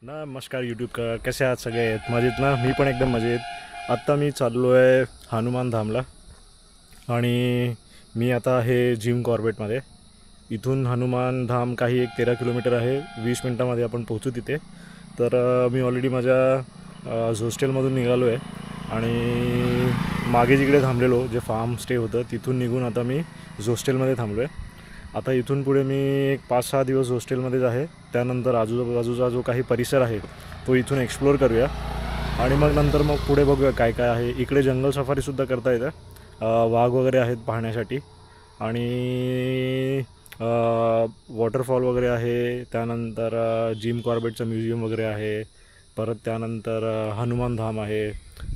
नमस्कार यूट्यूबकर, कसे आहात सगळे? मजेत ना? मी पण एकदम मजेत. आत्ता मी चाललो आहे हनुमान धामला आणि मी आता आहे जिम कॉर्बेटमध्ये. इथून हनुमान धाम काही 13 किलोमीटर आहे. 20 मिनटामध्ये आपण पोहोचू तिथे. तर मी ऑलरेडी माझ्या हॉस्टेलमधून निघालो आहे आणि मागे जिकडे थांबलेलो जे फार्म स्टे होतं तिथून निघून आता मी हॉस्टेलमध्ये थांबलो आहे. आता इथून पुढे मी एक 5-6 दिवस हॉस्टेलमध्येच आहे. त्यानंतर आजूबाजूचा जो काही परिसर आहे तो इथून एक्सप्लोअर करूया आणि मग पुढे बघूया काय काय आहे. इकडे जंगल सफारीसुद्धा करता येतं. वाघ वगैरे आहेत पाहण्यासाठी आणि वॉटरफॉल वगैरे आहे. त्यानंतर जिम कॉर्बेटचं म्युझियम वगैरे आहे. परत त्यानंतर हनुमान धाम आहे.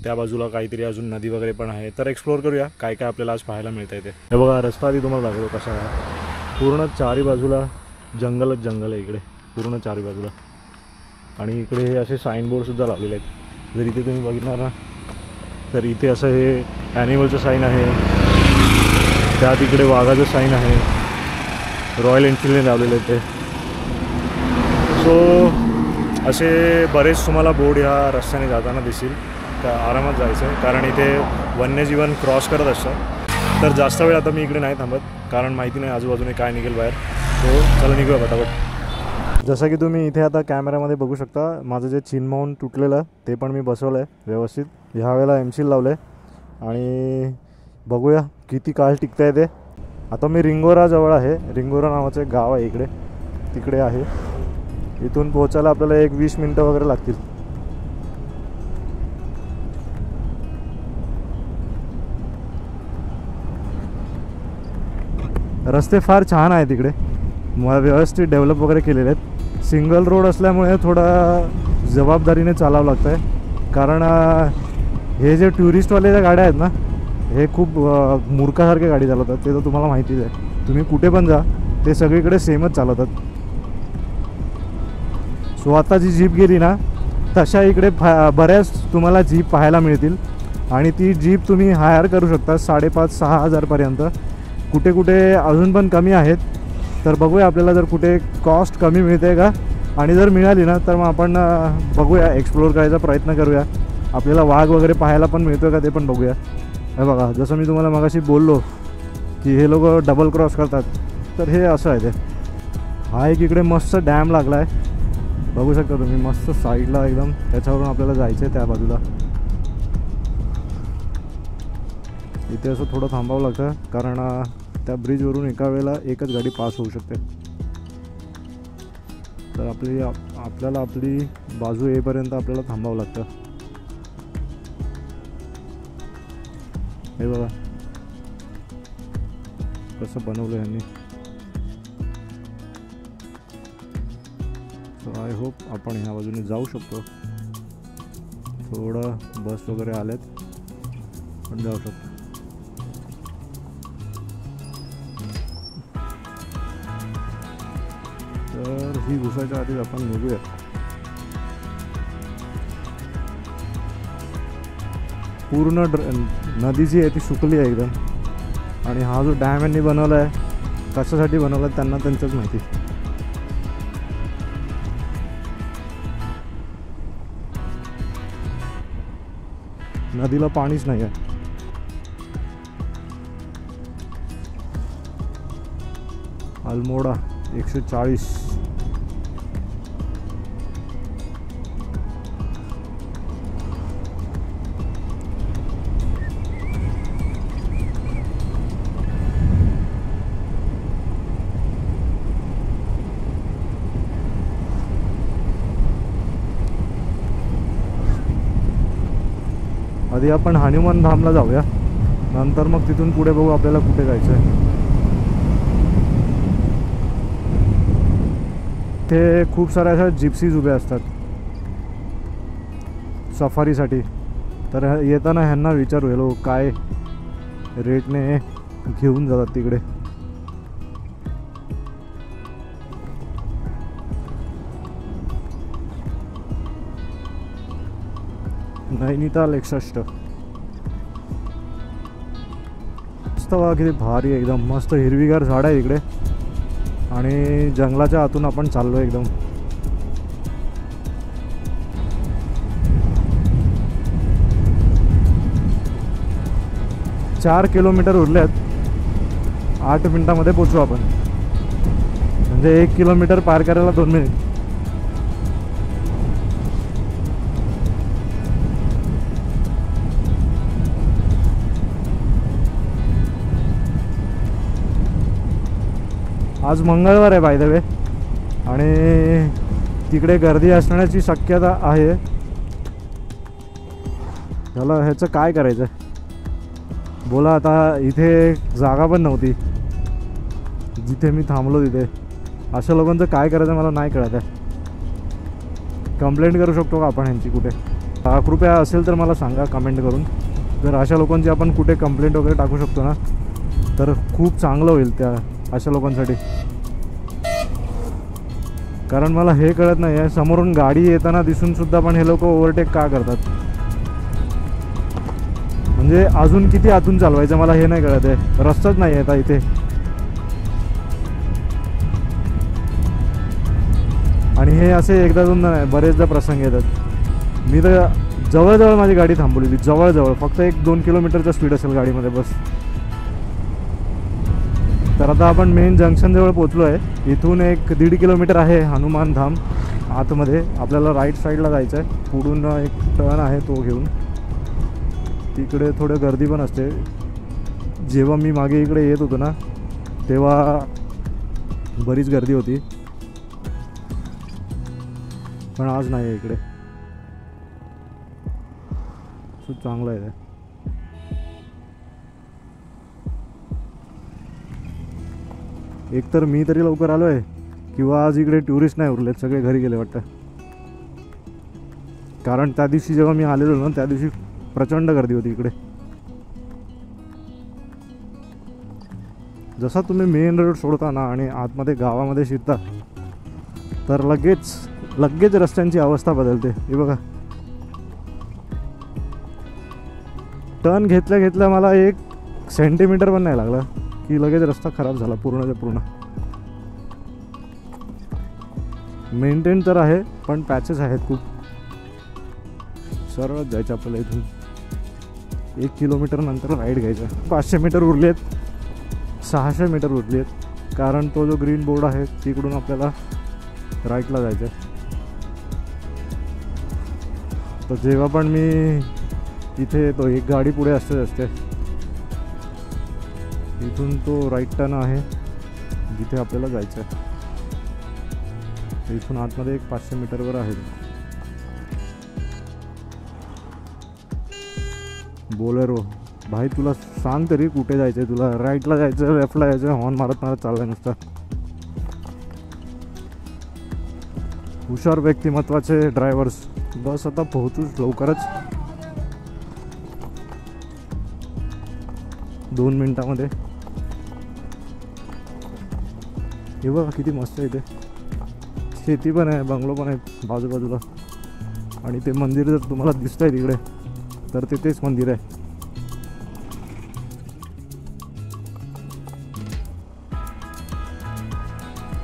त्या बाजूला काहीतरी अजून नदी वगैरे पण आहे. तर एक्सप्लोअर करूया काय काय आपल्याला आज पाहायला मिळतं आहे ते. हे बघा, रस्ता आधी तुम्हाला दाखवतो कसा आहे. पूर्ण चारी बाजूला जंगलच जंगल आहे इकडे, पूर्ण चारी बाजूला. आणि इकडे हे असे साईनबोर्डसुद्धा लावलेले आहेत. जर इथे तुम्ही बघितणार ना तर इथे असं हे ॲनिमलचं साईन आहे. त्यात इकडे वाघाचं साईन आहे. रॉयल एनफिल्डने लावलेलं आहे ते. सो असे बरेच तुम्हाला बोर्ड ह्या रस्त्याने जाताना दिसतील. त्या आरामात जायचं आहे कारण इथे वन्यजीवन क्रॉस करत असतं. तर जास्त वेळ आता मी इकडे नाही थांबत कारण माहिती नाही आजूबाजूने काय निघेल बाहेर. सो चला निघूया पटापट. जसं की तुम्ही इथे आता कॅमेऱ्यामध्ये बघू शकता, माझं जे चिन माउंट तुटलेलं ते पण मी बसवलं आहे व्यवस्थित. ह्या वेळेला एमसील लावलं आहे आणि बघूया किती काळ टिकतं आहे ते. आता मी रिंगोरा जवळ आहे. रिंगोरा नावाचं एक गाव आहे इकडे, तिकडे आहे. इथून पोहोचायला आपल्याला एक 20 मिनटं वगैरे लागतील. रस्ते फार छान आहेत इकडे, व्यवस्थित डेव्हलप वगैरे केलेले आहेत. सिंगल रोड असल्यामुळे थोडा जबाबदारीने चालावं लागतं आहे कारण हे जे टुरिस्टवाले ज्या गाड्या आहेत ना हे खूप मूर्खासारखे गाडी चालवतात. ते तर तुम्हाला माहितीच आहे. तुम्ही कुठे पण जा ते सगळीकडे सेमच चालवतात. सो आता जी जीप गेली ना तशा इकडे बऱ्याच तुम्हाला जीप पाहायला मिळतील आणि ती जीप तुम्ही हायर करू शकता 5,500-6 हजारपर्यंत. कुठे कुठे अजून पण कमी आहेत. तर बघूया आपल्याला जर कुठे कॉस्ट कमी मिळते का, आणि जर मिळाली ना तर मग आपण बघूया, एक्सप्लोअर करायचा प्रयत्न करूया. आपल्याला वाघ वगैरे पाहायला पण मिळतो का ते पण बघूया. हे बघा, जसं मी तुम्हाला मगाशी बोललो की हे लोक डबल क्रॉस करतात, तर हे असं आहे ते. हा एक इकडे मस्त डॅम लागला आहे, बघू शकता तुम्ही. मस्त साईडला एकदम त्याच्यावरून आपल्याला जायचं आहे त्या बाजूला. इथे असं थोडं थांबावं लागतं कारण त्या ब्रिजवरून एका वेळेला एकच गाडी पास होऊ शकते. तर आपल्याला आपली बाजू येईपर्यंत आपल्याला थांबावं लागतं. हे बघा कसं बनवलं यांनी. सो आय होप आपण ह्या बाजूने जाऊ शकतो. थोडं बस वगैरे आलेत पण जाऊ शकतो. तर ही घुसायच्या आधी आपण बघूया. पूर्ण नदी जी आहे ती सुकली आहे एकदम. आणि हा जो डॅम यांनी बनवला आहे कशासाठी बनवला आहे त्यांना त्यांचंच माहिती. नदीला पाणीच नाही आहे. अल्मोडा 140. आधी आपण हनुमान धामला जाऊया, नंतर मग तिथून पुढे बघू आपल्याला कुठे जायचं आहे. ते खूप साऱ्या अशा जिप्सीज उभ्या असतात सफारीसाठी. तर येताना ह्यांना विचारू काय रेटने घेऊन जातात तिकडे. नैनिताल 61. मस्त बघा किती भारी, एकदम मस्त हिरवीगार झाड आहे इकडे. आणि जंगलाच्या आतून आपण चाललो एकदम. 4 किलोमीटर उरल्यात, 8 मिनिटामध्ये पोचू आपण. म्हणजे 1 किलोमीटर पार करायला 2 मिनिट. आज मंगळवार आहे बाय द वे, आणि तिकडे गर्दी असण्याची शक्यता आहे. त्याला ह्याचं काय करायचं बोला. आता इथे जागा पण नव्हती जिथे मी थांबलो तिथे. अशा लोकांचं काय करायचं मला नाही कळत आहे. कंप्लेंट करू शकतो का आपण ह्यांची कुठे? कृपया असेल तर मला सांगा कमेंट करून. जर अशा लोकांची आपण कुठे कंप्लेंट वगैरे टाकू शकतो ना तर खूप चांगलं होईल त्या अशा लोकांसाठी. कारण मला हे कळत नाही आहे, समोरून गाडी येताना दिसून सुद्धा पण हे लोक ओव्हरटेक का करतात? म्हणजे अजून किती आतून चालवायचं मला हे नाही कळत आहे. रस्ताच नाही आहे आता इथे. आणि हे असे एकदा दोनदा नाही, बरेचदा प्रसंग येतात. मी तर जवळजवळ माझी गाडी थांबवलेली, जवळजवळ फक्त 1-2 किलोमीटरचा स्पीड असेल गाडीमध्ये बस. तर आता आपण मेन जंक्शनजवळ पोचलो आहे. इथून 1-1.5 किलोमीटर आहे हनुमान धाम आतमध्ये. आपल्याला राईट साईडला जायचं आहे. पुढून एक टर्न आहे तो घेऊन. तिकडे थोडं गर्दी पण असते. जेव्हा मी मागे इकडे येत होतो ना तेव्हा बरीच गर्दी होती, पण आज नाही आहे इकडे. खूप चांगलं आहे. एक तर मी तरी लवकर आलो आहे किंवा आज इकडे टुरिस्ट नाही उरलेत, सगळे घरी गेले वाटतं. कारण त्या दिवशी जेव्हा मी आलेलो ना त्या दिवशी प्रचंड गर्दी होती इकडे. जसा तुम्ही मेन रोड सोडता ना आणि आतमध्ये गावामध्ये शिरता तर लगेच रस्त्यांची अवस्था बदलते. हे बघा, टर्न घेतल्या मला 1 सेंटीमीटर पण नाही लागला की लगेच रस्ता खराब झाला पूर्णच्या पूर्ण. मेंटेन तर आहे पण पॅचेस आहेत खूप. सरळ जायचं आपल्याला इथून. 1 किलोमीटर नंतर राईड घ्यायचा. 500 मीटर उरलेत, 600 मीटर उरलेत. कारण तो जो ग्रीन बोर्ड आहे तिकडून आपल्याला राईटला जायचं आहे. तर जेव्हा पण मी इथे येतो एक गाडी पुढे असते. इथून तो राईट टर्न आहे जिथे आपल्याला जायचं आहे. इथून आतमध्ये 500 मीटरवर आहे. बोलेरो भाई, तुला सांग तरी कुठे जायचं? तुला राईटला जायचं, लेफ्टला जायचं? हॉर्न मारत चाललाय नुसता. हुशार व्यक्तिमत्वाचे ड्रायव्हर्स. बस आता पोहोचूच लवकरच, 2 मिनिटामध्ये. हे बघा किती मस्त आहे. इथे शेती पण आहे, बंगलो पण आहे बाजूबाजूला. आणि ते मंदिर जर तुम्हाला दिसतंय तिकडे तर ते तेच मंदिर आहे.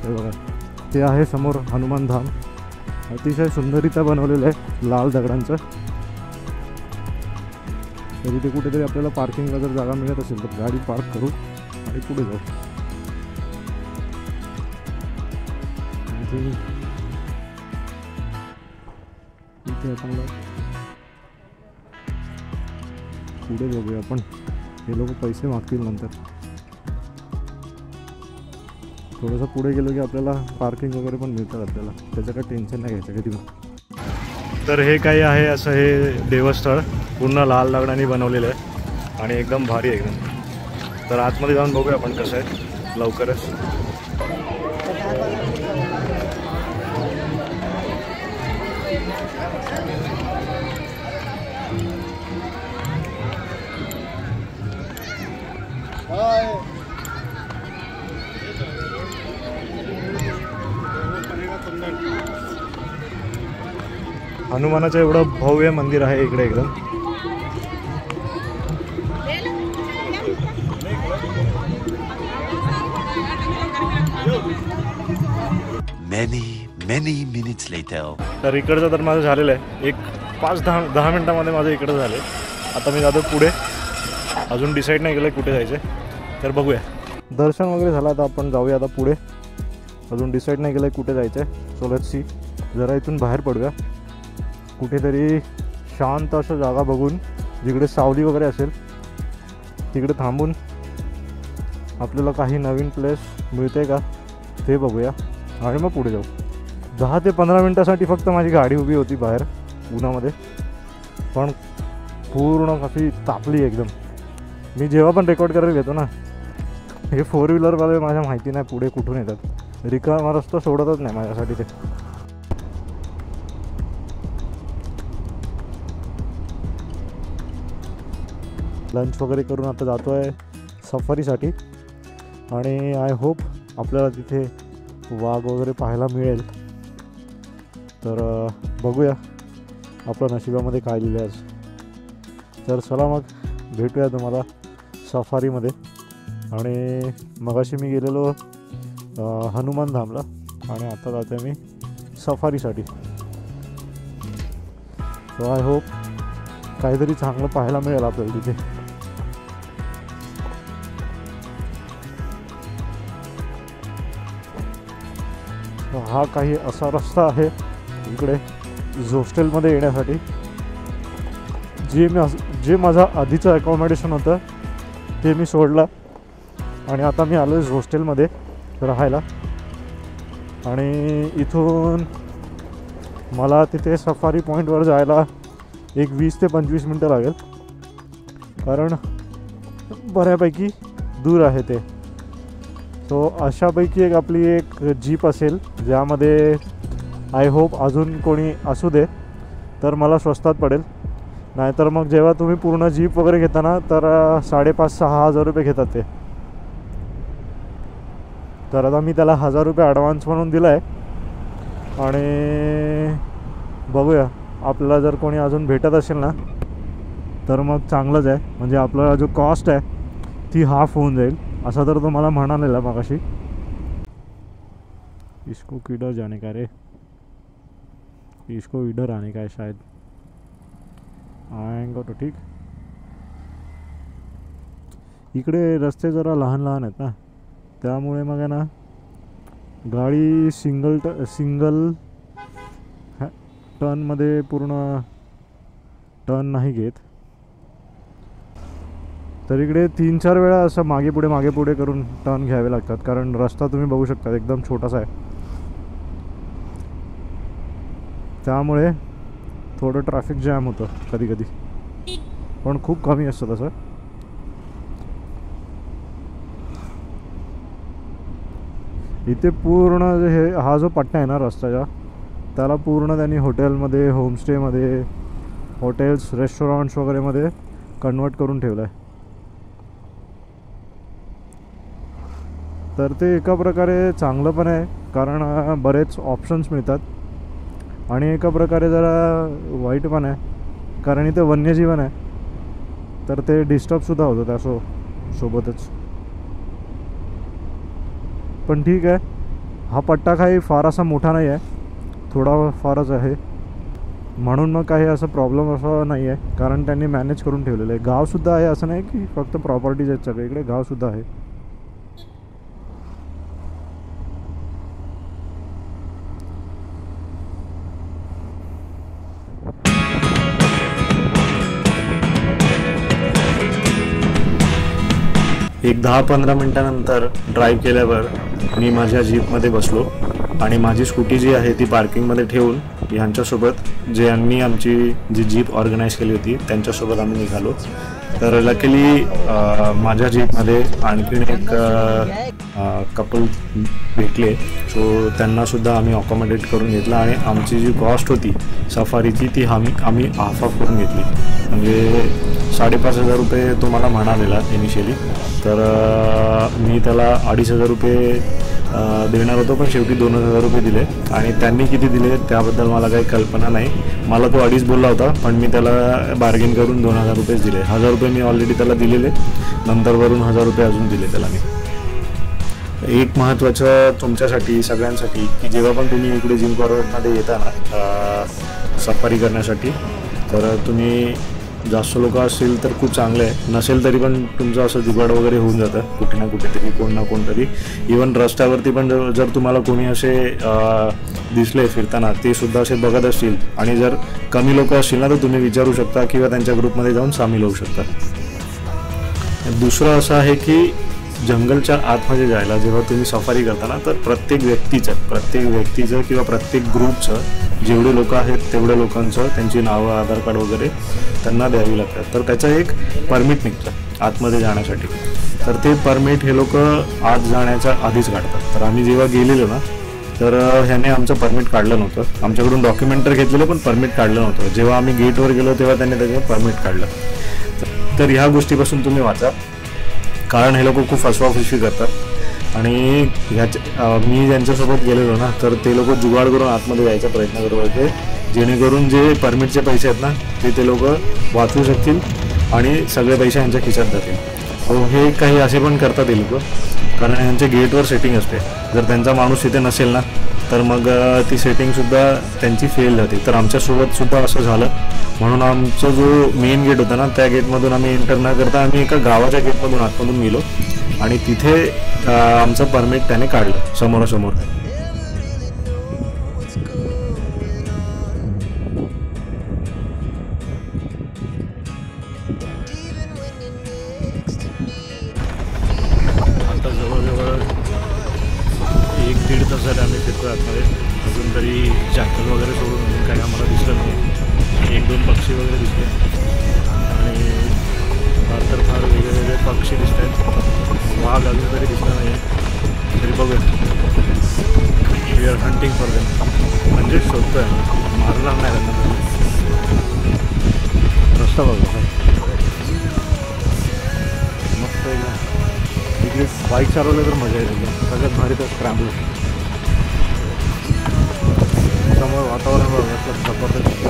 हे बघा, ते आहे समोर हनुमान धाम. अतिशय सुंदररित्या बनवलेलं आहे लाल दगडांचं. तर इथे कुठेतरी आपल्याला पार्किंगला जर जागा मिळत असेल तर गाडी पार्क करू आणि पुढे जाऊ. इथे आपण पुढे बघूया आपण. हे लोक पैसे मागतील नंतर. थोडंसं पुढे गेलो की आपल्याला पार्किंग वगैरे पण मिळतात आपल्याला. त्याचं काही टेन्शन नाही घ्यायचं कधी पण. तर हे काही आहे असं हे देवस्थळ पूर्ण लाल दगडांनी बनवलेलं आहे आणि एकदम भारी आहे एकदम. तर आतमध्ये जाऊन बघूया आपण कसं आहे लवकरच. हनुमानाचं एवढं भव्य मंदिर आहे इकडे एकदम. many minutes later. तर इकडचं तर माझं झालेलं आहे. 5-10 मिनिटामध्ये माझं इकडं झालं. आता मी जातो पुढे. अजून डिसाईड नाही केलं कुठे जायचं आहे, तर बघूया. दर्शन वगैरे झालं, आता आपण जाऊया आता पुढे. अजून डिसाईड नाही केलं कुठे जायचं आहे. So let's see. जरा इथून बाहेर पडूया, कुठेतरी शांत असं जागा बघून जिकडे सावली वगैरे असेल तिकडे थांबून आपल्याला काही नवीन प्लेस मिळते का ते बघूया आणि मग पुढे जाऊ. 10 ते 15 मिनटासाठी फक्त माझी गाडी उभी होती बाहेर उन्हामध्ये, पण पूर्ण कशी तापली एकदम. मी जेव्हा पण रेकॉर्ड करायला घेतो ना, हे 4 व्हीलरवाले माझ्या माहिती नाही पुढे कुठून येतात, रिकामा रस्ता सोडतच नाही माझ्यासाठी ते. लंच वगैरे करून आता जातो आहे सफारीसाठी आणि आय होप आपल्याला तिथे वाघ वगैरे पाहायला मिळेल. तर बघूया आपल्या नशिबामध्ये काय लिहिलं आहे आज. तर चला मग भेटूया तुम्हाला सफारीमध्ये. आणि मगाशी मी गेलेलो हनुमान धामला आणि आता जातो आहे मी सफारीसाठी. सो आय होप काहीतरी चांगलं पाहायला मिळेल आपल्याला तिथे. हा काही असा रस्ता आहे इकडे हॉस्टेलमध्ये येण्यासाठी. जे माझा आधीचं अकोमोडेशन होतं ते मी सोडलं आणि आता मी आलो आहे हॉस्टेलमध्ये राहायला. आणि इथून मला तिथे सफारी पॉईंटवर जायला एक 20 ते 25 मिनटं लागेल, कारण बऱ्यापैकी दूर आहे ते. सो अशापैकी एक आपली एक जीप असेल ज्यामध्ये आय होप अजून कोणी असू दे तर मला स्वस्तात पडेल. नाहीतर मग जेव्हा तुम्ही पूर्ण जीप वगैरे घेता ना तर 5,500-6 हजार रुपये घेतात ते. तर आता मी त्याला 1,000 रुपये ॲडव्हान्स म्हणून दिला आहे आणि बघूया आपल्याला जर कोणी अजून भेटत असेल ना तर मग चांगलंच आहे. म्हणजे आपला जो कॉस्ट आहे ती हाफ होऊन जाईल, असं तर तो मला म्हणालेला मगाशी. इसको किधर जाने का रे, इसको इधर आने का है शायद. आएंगे तो ठीक. इकडे रस्ते जरा लहान लहान आहेत ना, त्यामुळे मग आहे ना गाडी सिंगल टर्नमध्ये पूर्ण टर्न नाही घेत. तर इकडे 3-4 वेळा असं मागे पुढे करून टर्न घ्यावे लागतात, कारण रस्ता तुम्ही बघू शकता एकदम छोटासा आहे. त्यामुळे थोडं ट्रॅफिक जॅम होतं कधी कधी, पण खूप कमी असतं तसं. इथे पूर्ण हा जो पट्टा आहे ना रस्त्याचा, त्याला पूर्ण त्यांनी हॉटेलमध्ये, होमस्टेमध्ये, हॉटेल्स, रेस्टॉरंट्स वगैरेमध्ये कन्वर्ट करून ठेवलं आहे. तर ते एका प्रकारे चांगलं पण आहे, कारण बरेच ऑप्शन्स मिळतात. आणि एका प्रकारे जरा वाईट पण आहे, कारण इथे वन्यजीवन आहे, तर ते डिस्टर्बसुद्धा होतं त्यासोबतच. पण ठीक आहे, हा पट्टा काही फार असा मोठा नाही आहे, थोडा फारच आहे, म्हणून मग काही असं प्रॉब्लेम असा नाही आहे, कारण त्यांनी मॅनेज करून ठेवलेलं आहे. गावसुद्धा आहे, असं नाही की फक्त प्रॉपर्टीज आहेत सगळे, इकडे गावसुद्धा आहे. एक 10-15 मिनटानंतर ड्राईव्ह केल्यावर मी माझ्या जीपमध्ये बसलो आणि माझी स्कूटी जी आहे ती पार्किंगमध्ये ठेवून ह्यांच्यासोबत, ज्यांनी आमची जी जीप ऑर्गनाईज केली होती त्यांच्यासोबत आम्ही निघालो. तर लकीली माझ्या जीपमध्ये आणखीन एक कपल भेटले, सो त्यांनासुद्धा आम्ही अकोमोडेट करून घेतलं आणि आमची जी कॉस्ट होती सफारीची ती आम्ही हाफ घेतली. म्हणजे 5,500 रुपये तो मला म्हणालेला इनिशियली, तर मी त्याला 2,500 रुपये देणार होतो, पण शेवटी 2,000 रुपये दिले. आणि त्यांनी किती दिले त्याबद्दल मला काही कल्पना नाही. मला तो 2,500 बोलला होता, पण मी त्याला बार्गेन करून 2,000 रुपयेच दिले. 1,000 रुपये मी ऑलरेडी त्याला दिलेले, नंतर वरून 1,000 रुपये अजून दिले त्याला मी. एक महत्त्वाचं तुमच्यासाठी सगळ्यांसाठी की जेव्हा पण तुम्ही इकडे जिम कॉर्बेटमध्ये येता ना सफारी करण्यासाठी, तर तुम्ही जास्त लोक असतील तर खूप चांगलं आहे, नसेल तरी पण तुमचं असं जुगाड वगैरे होऊन जातं कुठे ना कुठेतरी, कोण ना कोणतरी. इवन रस्त्यावरती पण जर तुम्हाला कोणी असे दिसले फिरताना, ते सुद्धा असे बघत असतील आणि जर कमी लोक असतील ना, तर तुम्ही विचारू शकता किंवा त्यांच्या ग्रुपमध्ये जाऊन सामील होऊ शकता. दुसरं असं आहे की जंगलच्या आतमध्ये जायला जेव्हा तुम्ही सफारी करता ना, तर प्रत्येक व्यक्तीचं किंवा प्रत्येक ग्रुपचं जेवढे लोक आहेत तेवढ्या लोकांचं त्यांची नावं, आधार कार्ड वगैरे त्यांना द्यावी लागतात. तर त्याचं एक परमिट निघतं आतमध्ये जाण्यासाठी. तर ते परमिट हे लोक आत जाण्याच्या आधीच काढतात. तर आम्ही जेव्हा गेलेलो ना, तर ह्याने आमचं परमिट काढलं नव्हतं. आमच्याकडून डॉक्युमेंट तर घेतलेलं पण परमिट काढलं नव्हतं. जेव्हा आम्ही गेटवर गेलो तेव्हा त्यांनी त्याचं परमिट काढलं. तर ह्या गोष्टीपासून तुम्ही वाचा, कारण हे लोक खूप फसवाफसवी करतात. आणि मी ज्यांच्यासोबत गेलेलो ना, तर ते लोक जुगाड करून आतमध्ये जायचा प्रयत्न करत होते, जेणेकरून जे परमिटचे पैसे आहेत ना, ते लोक वाचवू शकतील आणि सगळे पैसे यांच्या खिशात जातील. हे काही असे पण करतात हे लोक, कारण यांच्या गेटवर सेटिंग असते. जर त्यांचा माणूस तिथे नसेल ना, तर मग ती सेटिंगसुद्धा त्यांची फेल जाते. तर आमच्यासोबतसुद्धा असं झालं. म्हणून आमचा जो मेन गेट होता ना, त्या गेटमधून आम्ही एंटर न करता आम्ही एका गावाच्या गेटमधून आतमधून गेलो आणि तिथे आमचं परमिट त्याने काढलं समोरासमोर. आता जवळजवळ 1-1.5 तास झाले आम्ही फिरतो आतमध्ये. अजून तरी जॅकल वगैरे सोडून काही आम्हाला दिसलं नाही. 1-2 पक्षी वगैरे दिसले आणि फार वेगळे पक्षी दिसत आहेत. वाघ अजून तरी दिसला नाही आहे, तरी बघूया. We are hunting for them, म्हणजे शोधतो आहे, मारणार नाही त्यांना. रस्ता बघा मस्त एकदम. इकडे बाईक चालवलं तर मजा येईल एकदम. सगळ्यात भारी तर स्क्रॅम्बल. समोर वातावरण बघा जबरदस्त.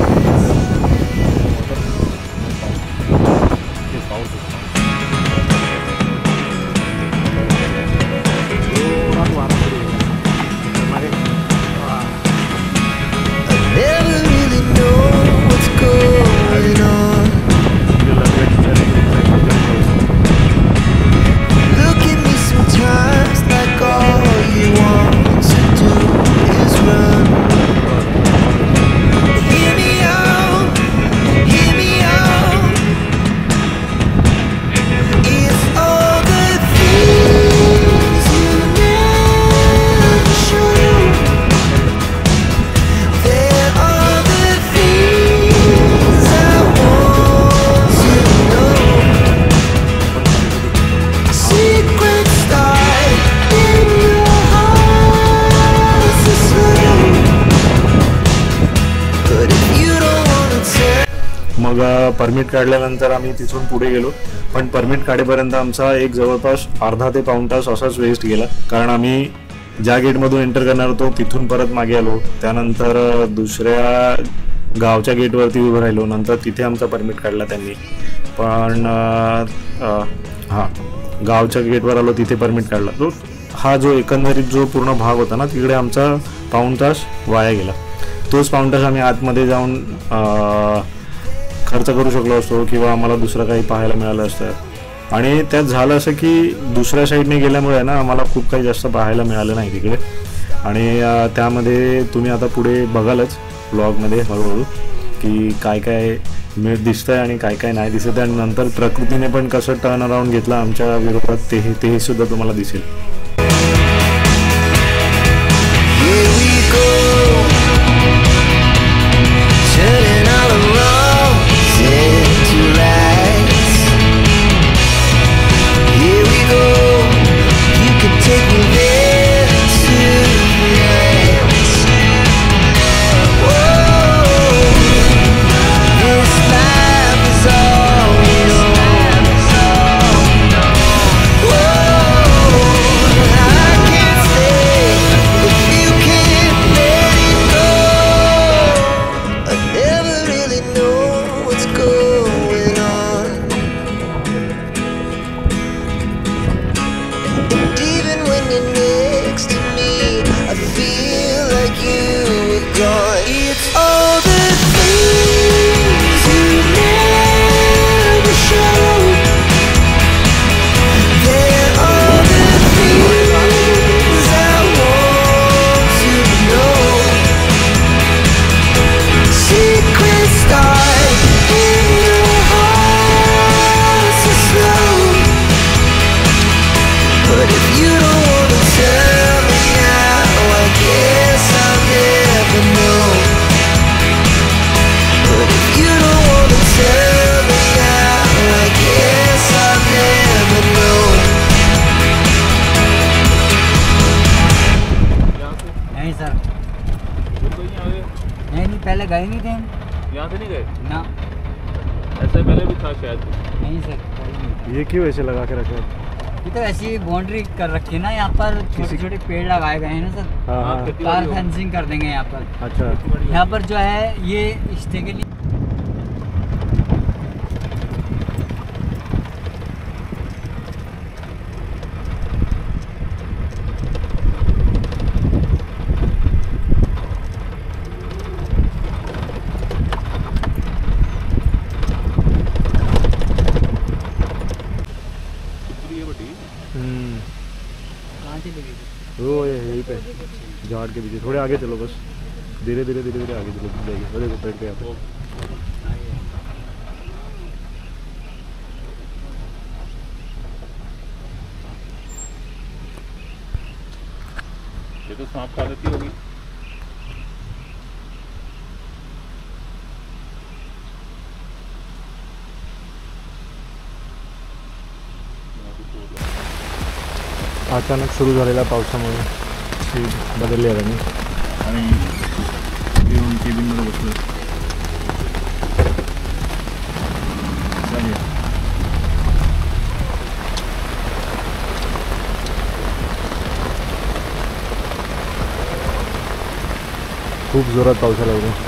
मग परमिट काढल्यानंतर आम्ही तिथून पुढे गेलो. पण परमिट काढेपर्यंत आमचा एक जवळपास अर्धा ते पाऊण तास असाच वेस्ट गेला. कारण आम्ही ज्या गेटमधून एंटर करणार होतो तिथून परत मागे आलो. त्यानंतर दुसऱ्या गावच्या गेटवरती उभं राहिलो. नंतर तिथे आमचा परमिट काढला त्यांनी. पण गावच्या गेटवर आलो, तिथे परमिट काढला. तो हा जो एकंदरीत जो पूर्ण भाग होता ना, तिकडे आमचा पाऊण तास वाया गेला. तोच पाऊण तास आम्ही आतमध्ये जाऊन खर्च करू शकलो असतो किंवा आम्हाला दुसरं काही पाहायला मिळालं असतं. आणि त्यात झालं असं की दुसऱ्या साईडने गेल्यामुळे ना आम्हाला खूप काही जास्त पाहायला मिळालं नाही तिकडे. आणि त्यामध्ये तुम्ही आता पुढे बघालच ब्लॉगमध्ये हळूहळू की काय काय दिसतं आहे आणि काय काय नाही दिसत आहे. आणि नंतर प्रकृतीने पण कसं टर्न अराउंड घेतला आमच्या विरोधात ते सुद्धा तुम्हाला दिसेल. गए नहीं थे हम। यहाँ से नहीं गए ना, ऐसे पहले भी था शायद। नहीं सर, कोई नहीं था। ये क्यों ऐसे लगा के रखे हैं? ये तो ऐसी बाउंड्री कर रखी है ना, यहाँ पर छोटे छोटे पेड़ लगाए गए हैं ना सर। हाँ हाँ, हाँ। खेती कार बाड़ी होगी। फेंसिंग कर देंगे यहाँ पर। अच्छा, यहाँ पर जो है ये स्टे के लिए ये बटी कहाँ चली गई? वो यहीं पे झाड़ के पीछे थोड़े आगे चलो बस, धीरे धीरे धीरे धीरे आगे चलो, जाइए। वो देखो पेड़ के यहाँ पे। ये तो सांप खा लेती होगी। अचानक सुरू झालेल्या पावसामुळे सीट बदलली आहे मी आणि येऊन केबिनमध्ये बसलो. खूप जोरात पाऊस आला होता.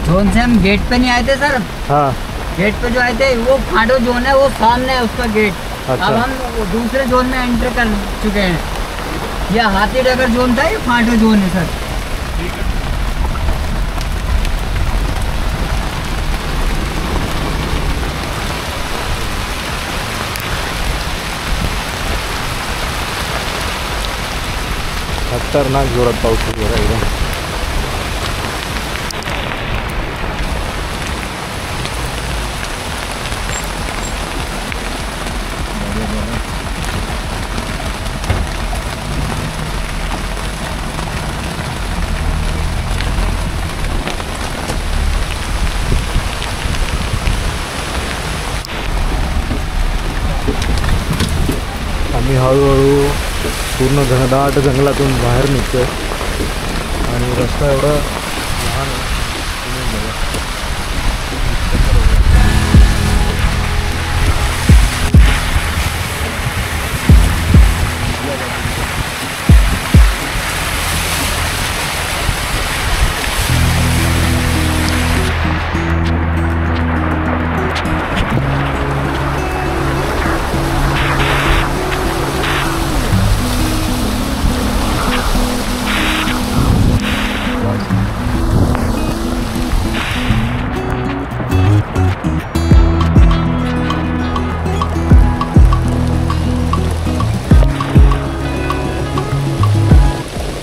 जोन से हम गेट पे नहीं आए थे सर। हाँ गेट पे जो आए थे वो फाटो जोन है, वो सामने है उसका गेट। अच्छा। अब हम वो दूसरे जोन में एंटर कर चुके हैं। ये हाथीडगर जोन था, ये फाटो जोन है सर। खतरनाक जोरात पाऊस सुरू झाला एकदम. आम्ही हळूहळू पूर्ण घनदाट जंगलातून बाहेर निघतोय आणि रस्ता एवढा लहान आहे, तुम्ही बघा.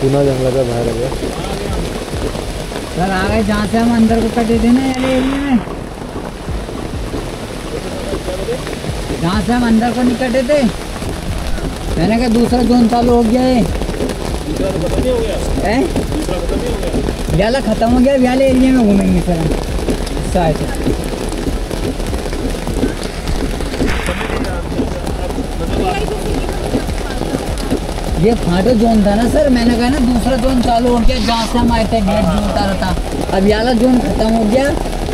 पुन्हा जंगलाच्या बाहेर आलो. सर आ गए जहाँ से हम अंदर को कटे थे ना ये एरिया में, जहाँ से हम अंदर को नहीं कटे थे। मैंने कहा दूसरा जोन चालू हो गया है। व्याला खत्म हो गया, व्याले एरिया में घूमेंगे सर हम इस साइड से। ये फाटो जोन था ना सर, मैंने कहा ना दूसरा जोन चालू हो गया जहाँ से हम आए थे, गेट जो उतारा था। अब याला जोन खत्म हो गया,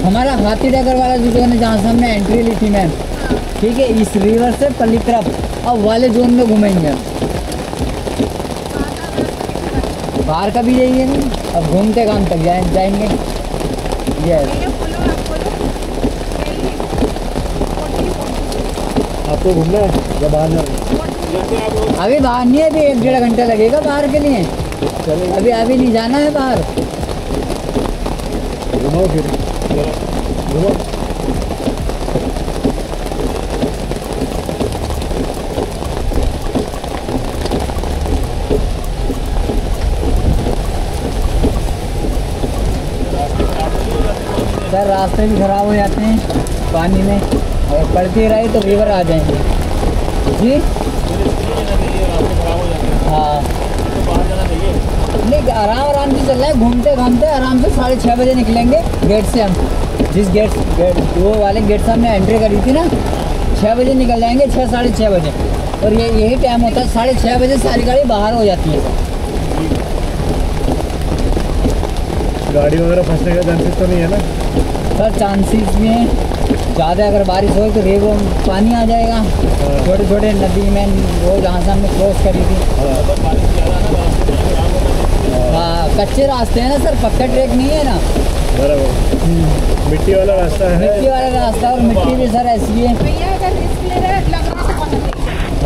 हमारा हाथीडगर वाला जो जोन है जहाँ से हमने एंट्री ली थी मैम, ठीक है, इस रिवर से पल्ली तरफ अब वाले जोन में घूमेंगे। बाहर का भी यही है ना, अब घूमते काम तक जाएंगे। यस आपको घूमना है या बाहर जाना है? अभी बाहर नहीं है, अभी 1-1.5 घंटा लगेगा बाहर के लिए। अभी नहीं जाना है बाहर। घुमाओ फिर, घुमाओ. सर रास्ते भी खराब हो जाते हैं पानी में, अगर पड़ती रहे तो रिवर आ जाएंगे जी। हाँ नहीं, आराम से चल रहा है, घूमते घामते आराम से 6:30 बजे निकलेंगे गेट से हम। जिस गेट वो वाले गेट से हमने एंट्री करी थी ना, 6 बजे निकल जाएंगे, 6 साढ़े 6 बजे। और ये यही टाइम होता है, 6:30 बजे सारी गाड़ी बाहर हो जाती है। गाड़ी वगैरह फंसने का चांसेस तो नहीं है ना? सर चांसेस भी हैं ज़्यादा, अगर बारिश हो तो रेगो पानी आ जाएगा छोटे छोटे नदी में, वो जहाँ से हमने क्रॉस करी थी। हाँ कच्चे रास्ते हैं ना सर, पक्का ट्रैक नहीं है ना। बराबर, मिट्टी वाला रास्ता है। मिट्टी वाला रास्ता, और मिट्टी भी सर ऐसी है।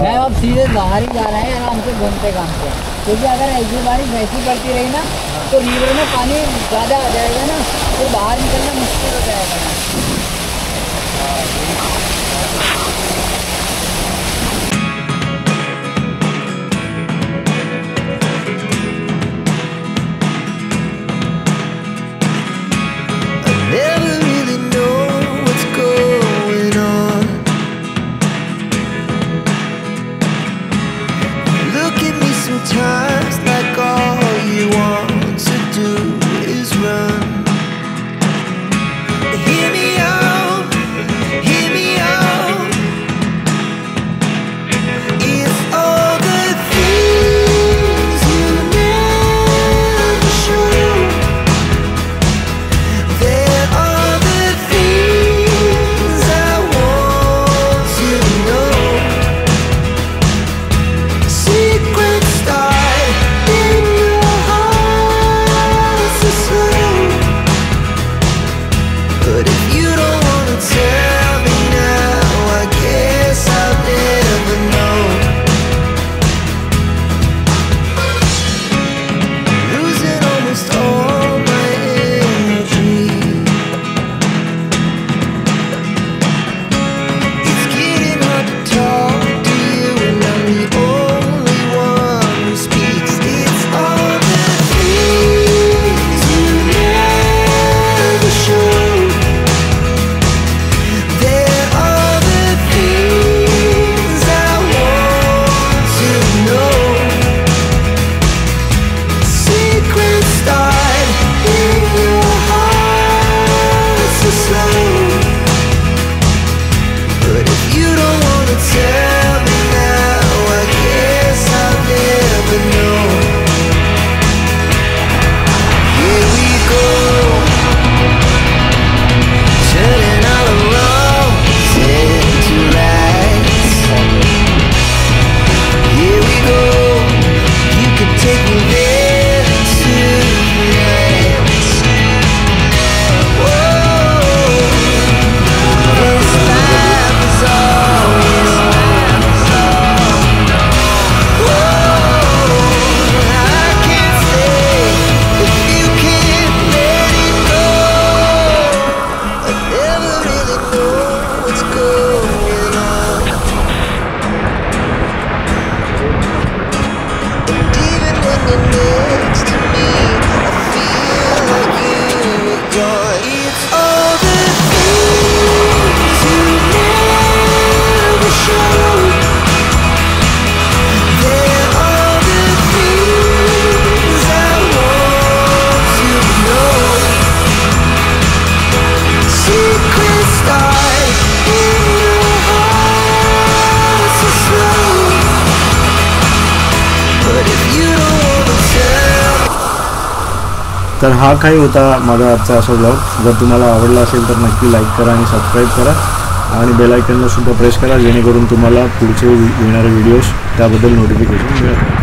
मैं अब सीधे बाहर ही जा रहे हैं आराम से घूमते काम से, क्योंकि अगर ऐसी बारिश ऐसी पड़ती रही ना तो रिवर में पानी ज़्यादा आ जाएगा ना, तो बाहर निकलना मुश्किल हो जाएगा। Never really know what's going on. Look at me sometimes like all you want to do is run. Hear me out, hear me out. It's all the things you never show. There are the things I want to know. Secrets start in your heart so slow. But if you don't wanna tell me now, I guess I'll never know. Losing almost all my energy. It's getting hard to talk to you, and I'm the only one who speaks. It's all the things you never show. There are the things I want to know. Secrets start in your heart so slow. But if you don't wanna tell me now, I guess I'll never know. Here we go, turning all the wrongs into rights. Here we go, you can take me there tonight. Whoa, this life is all. Whoa, I can't stay if you can't let it go. I never really know what's going on. And even when you're next to me, I feel like you were gone. It's all the things you never show. There are the things I want to know. Secrets start in your heart so slow. But if you don't wanna tell. तर हा काही होता माझा आजचा असा blog. जर तुम्हाला आवडला असेल तर नक्की लाईक करा आणि सबस्क्राईब करा, आणि बेल आयकॉनला सुद्धा प्रेस करा, जेणेकरून तुम्हाला पुढचे येणारे व्हिडिओज त्याबद्दल नोटिफिकेशन मिळेल.